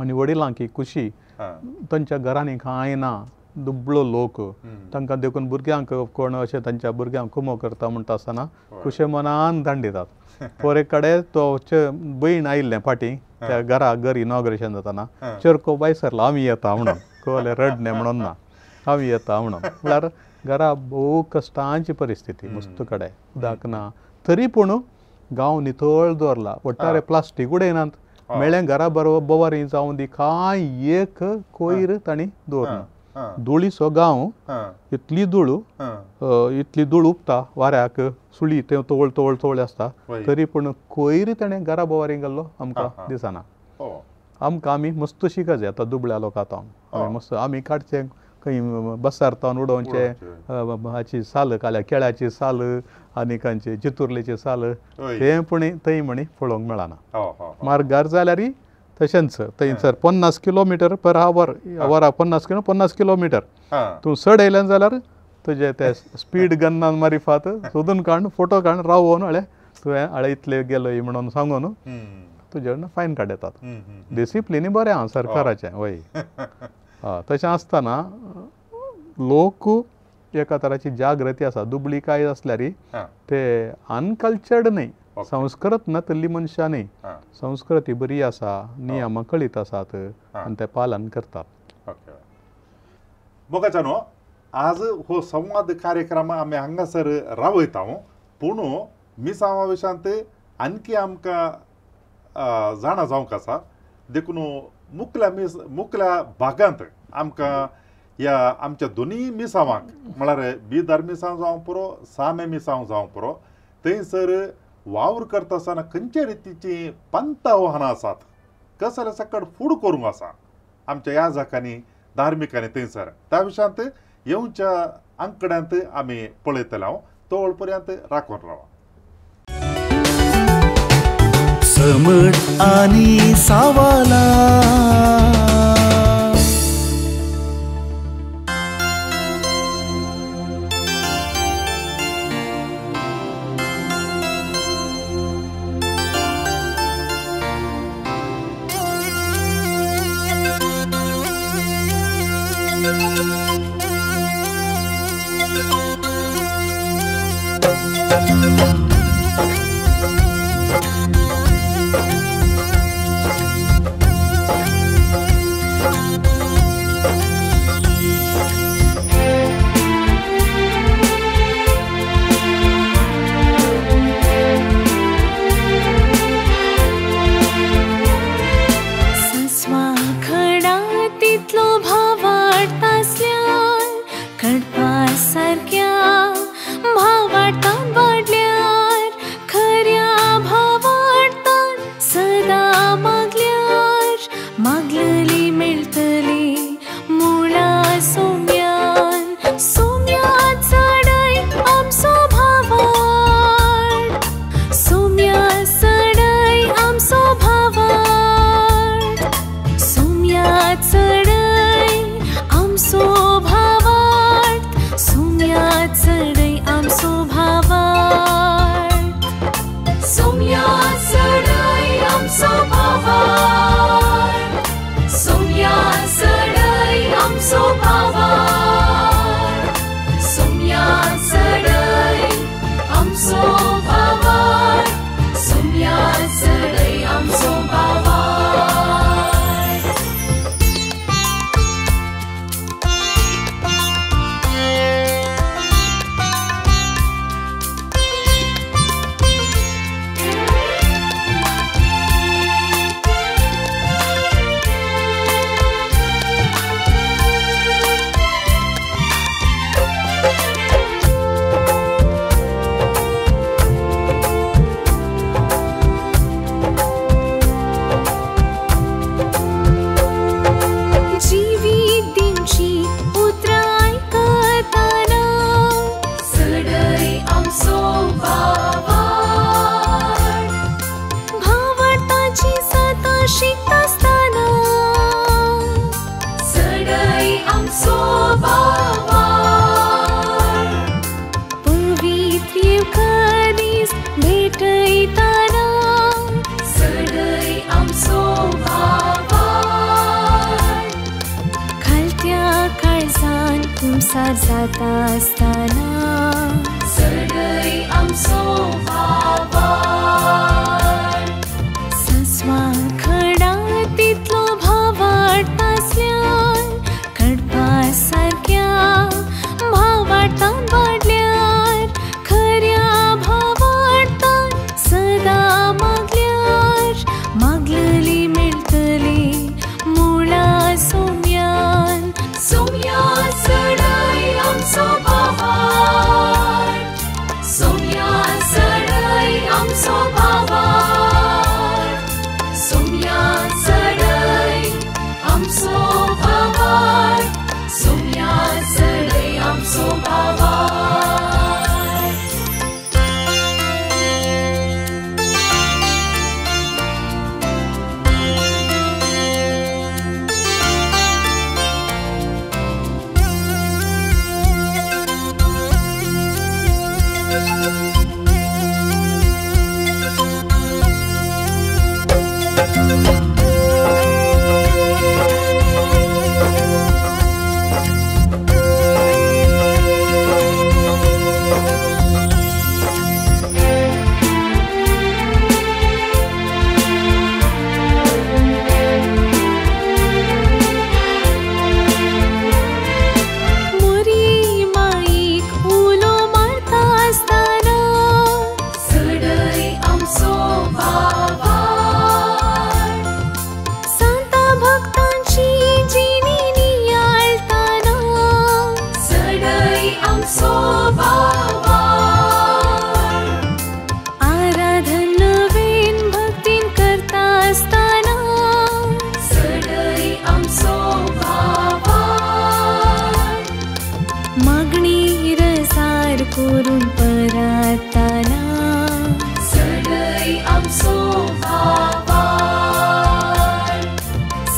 आनी वडिलांक खुशी तांच्या घरांनी कांय ना दुबळो लोक तांकां देखून भुरग्यांक कोण अशें तांच्या भुरग्यांक कुमो करता म्हणटा आसतना खुशे मनान धाड दितात परे कडेन तो भयण आयिल्लें फाटीं त्या घर इनॉग्रेशन जाताना चर्को बाय सरलो आमी येता म्हणून कोले रडणे म्हणून ना आमी येता म्हणून म्हळ्यार घरा भोव कश्टांची परिस्थिती मस्त कडेन उदक ना तरी पूण गांव नितळ दवरला ಒಟ್ಟಾರೆ प्लास्टीक उडयनात मेळ्ळें घरा बरोबर बोवारी जावं दी कांय एक कोयर तांणी दवरना धुळीचो गांव इतली धूळ उपता वाऱ्याक सुळी ते तवळ आसता तरी पूण कोयर ताणें घरा बोवारी घाल्लो आमकां दिसना आमकां आमी मस्त शिकज येता दुबळ्या लोकांतावन मस्त आमी काडचे खंय बसारतावन उडोवचे हाची साल काल्या केळ्याची साल आनी खंयची चितुर्लेची साल तें पूण थंय म्हणी पळोवंक मेळना मार्गार जाल्यार तशेंच थंयसर 50 किलोमिटर पर आवर वराक 50 किलोमिटर तूं चड येयलें जाल्यार तुजें तें स्पीड गन्नान मारिफात सोदून काडून फोटो काडून रावोवन तुवें इतले गेलोय म्हणून सांगून तुजे कडल्यान फायन काडयतात डिसिप्लिनी बरें आहा सरकाराचें वय तशें आसतना लोक एका तराची जागृती आसा दुबळी काय आसल्यार ते अनकल्चर्ड न्ही संस्कृत नातल्ली मनशां न्ही संस्कृती बरी आसा नियमां कळीत आसात आनी ते पालन करतात मोगाच्यानो आज हो संवाद कार्यक्रम आमी हांगासर रावयता पूण मिसावा विशांत आणखी आमकां जाणा जावंक आसा देखून मुखल्या भागांत आमकां ह्या आमच्या दोनी मिसावांक म्हळ्यार बिदर मिसांव जावं पुरो सामे मिसांव जावं पुरो थंयसर वावर करता आसतना खंयचे रितीची पंत आव्हानां आसात कसले सकट फूड करूंक आसा आमच्या ह्या जाकांनी धार्मिकांनी थंयसर त्या विशयांत येवच्या आंकड्यांत आमी पळयतले तोळ पर्यंत राखून रावा समट आणि सावाला संसार जाता असताना सडई आमचो भावाड सस्वा खडा तितलो भावाड आसल्यान कडपा सारक्या भावाटान वाडल्यार खऱ्या भावाटान सदा मागल्यार मागलली मेळटली मुळा सोम्यान सोम्या सडई आमचो भावाड सोम्या सडई आमचो भावाड सोम्या सडई आमचो भावाड सोम्या सडई आमचो भावाड करून परताना सडई आमचो भावाड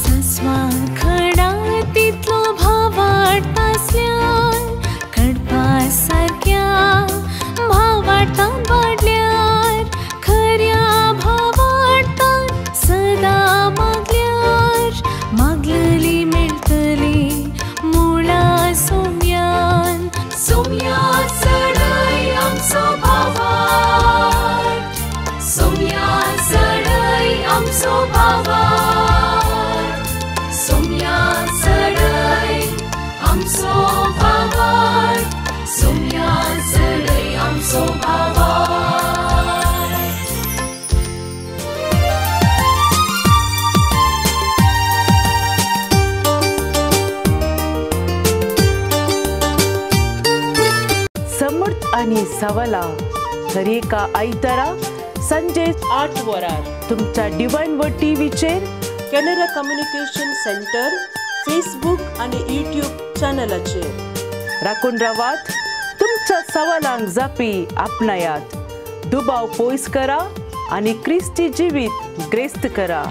सस्वा खडा तितलो भावाड आसल्यान कडपा सारक्या भावाटान वाडल्यार खऱ्या भावाटान सदा मागल्यार मागलली मेळटली मुळा सोम्यान सोम्या सडई आमचो भावाड सोम्या सडई आमचो भावाड सोम्या सडई आमचो भावाड सोम्या सडई आमचो भावाड समर्थ आणि सवाला हर एका आयतारा संजे 8 वरार तुमच्या डिवाइन वर्ड टीव्हीचेर कॅनरा कम्युनिकेशन सेंटर फेसबुक आणि यूट्यूब चॅनलाचेर राखून रावात. तुमच्या सवालांक जापी आपणायात. दुबाव पयस करा आणि ख्रिस्ती जिवीत ग्रेस्त करा.